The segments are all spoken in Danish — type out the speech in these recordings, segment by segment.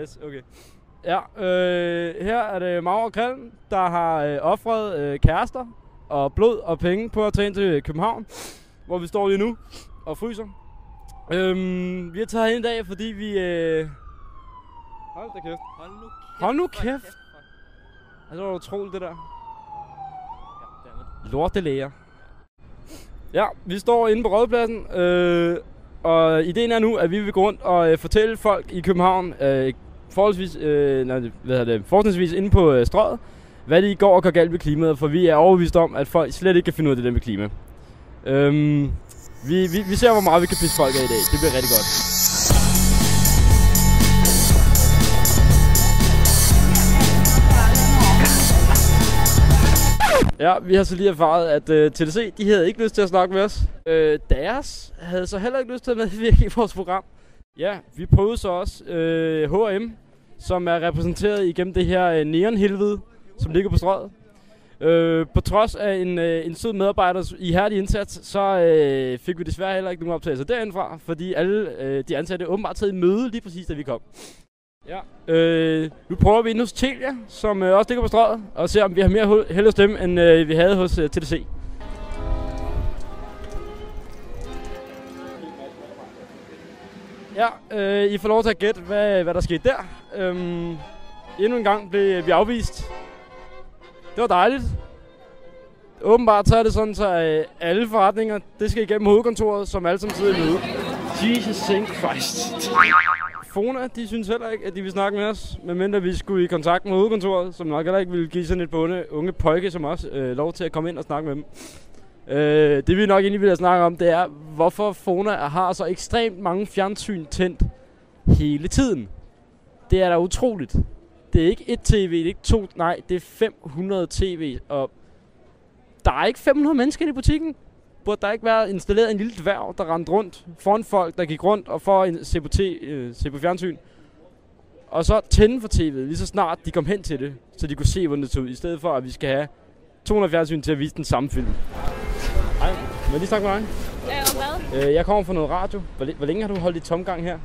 Yes, okay. Ja, her er det Maur og Kalm, der har offret kærester og blod og penge på at tage ind til København, hvor vi står lige nu og fryser. Vi har taget hen i dag, fordi vi... Hold da kæft. Hold nu kæft. Altså, det var utroligt, det der. Lortelæger. Ja, vi står inde på Rådhuspladsen, og ideen er nu, at vi vil gå rundt og fortælle folk i København, forholdsvis inde på Strøget, hvad de går og går galt med klimaet, for vi er overbevist om, at folk slet ikke kan finde ud af det der med klima. Vi ser, hvor meget vi kan pisse folk af i dag. Det bliver rigtig godt. Ja, vi har så lige erfaret, at TDC, de havde ikke lyst til at snakke med os. Deres havde så heller ikke lyst til at medvirke i vores program. Ja, vi prøvede så også H&M, som er repræsenteret igennem det her neonhelvede, som ligger på Strøget. På trods af en sød medarbejders ihærdige indsats, så fik vi desværre heller ikke nogen optagelser derindfra, fordi alle de ansatte åbenbart taget i møde lige præcis, da vi kom. Ja, nu prøver vi inde hos Telia, som også ligger på Strøget, og ser om vi har mere held hos dem, end vi havde hos TDC. Ja, I får lov til at gætte, hvad der skete der. Endnu en gang blev vi afvist. Det var dejligt. Åbenbart så er det sådan, så alle forretninger, det skal igennem hovedkontoret, som alle sammen sidder i møde. Jesus Saint Christ. Fona, de synes heller ikke, at de vil snakke med os, medmindre vi skulle i kontakt med hovedkontoret, som nok heller ikke ville give sådan et bunde unge pojke som os lov til at komme ind og snakke med dem. Det vi nok egentlig vil snakke om, det er, hvorfor Fona har så ekstremt mange fjernsyn tændt hele tiden. Det er da utroligt. Det er ikke et tv, det er ikke to, nej, det er 500 tv, og der er ikke 500 mennesker i butikken. Burde der ikke være installeret en lille dværg, der rendte rundt foran folk, der gik rundt og for en se på fjernsyn. Og så tænde for tv'et, lige så snart de kom hen til det, så de kunne se, hvordan det så ud, i stedet for, at vi skal have 200 fjernsyn til at vise den samme film. Hej, må jeg lige snakke med dig? Ja, om hvad? Jeg kommer fra noget radio. Hvor længe har du holdt i tomgang her?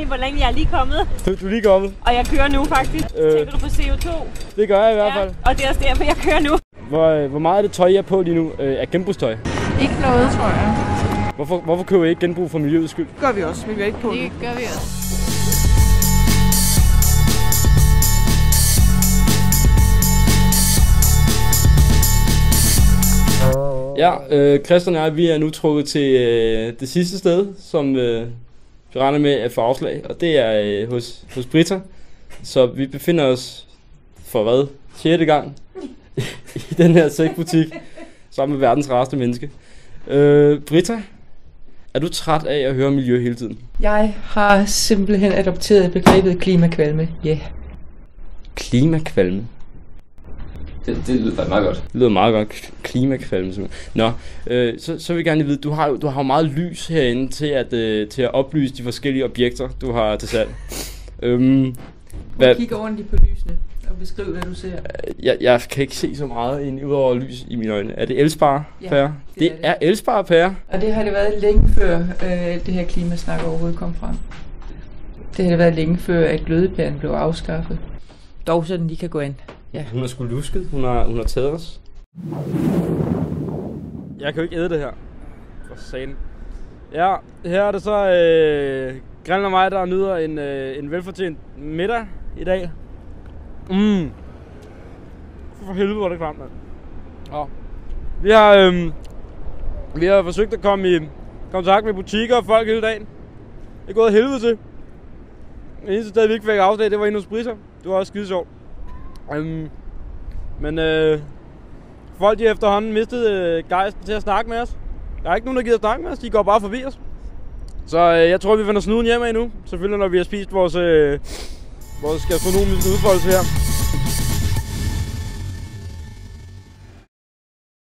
Hvor længe jeg er lige kommet. Du er lige kommet. Og jeg kører nu faktisk. Tænker du på CO2? Det gør jeg i hvert fald. Ja, og det er også derfor, jeg kører nu. Hvor meget af det tøj, jeg er på lige nu, er genbrugstøj? Ikke noget, tror jeg. Hvorfor køber I ikke genbrug for miljøets skyld? Det gør vi også, men vi er ikke på det. Det gør vi også. Ja, Christian og jeg, vi er nu trukket til det sidste sted, som vi regner med at få afslag, og det er hos Britta. Så vi befinder os for hvad? 6. gang i den her sækbutik, sammen med verdens rareste menneske. Britta, er du træt af at høre miljø hele tiden? Jeg har simpelthen adopteret begrebet klimakvalme, ja. Yeah. Klimakvalme? Det lyder meget godt. Det lyder meget godt. Klimakvalme simpelthen. Nå, så vil jeg gerne vide, du har jo meget lys herinde til at oplyse de forskellige objekter, du har til salg. Kig ordentligt på lysene og beskriv, hvad du ser. Jeg kan ikke se så meget udover lys i mine øjne. Er det elsparepærer? Ja, det er elsparepærer. Og det har det været længe før det her klimasnak overhovedet kom frem. Det har det været længe før, at glødepæren blev afskaffet. Dog sådan, de kan gå ind. Ja. Hun har sgu lusket. Hun har taget os. Jeg kan jo ikke æde det her. For satan. Ja, her er det så Grillen og mig, der nyder en velfortjent middag i dag. For helvede, hvor det klamt, mand. Og vi har forsøgt at komme i kontakt med butikker og folk hele dagen. Det er gået af helvede til. Det eneste sted, vi ikke fik afslag, det var inde hos Britta. Det var også skide sjovt. Men folk de efterhånden mistede gejsten til at snakke med os. Der er ikke nogen, der gider snakke med os. De går bare forbi os. Så jeg tror, vi vender snuden hjem af nu. Selvfølgelig, når vi har spist vores gastronomiske udfoldelse her.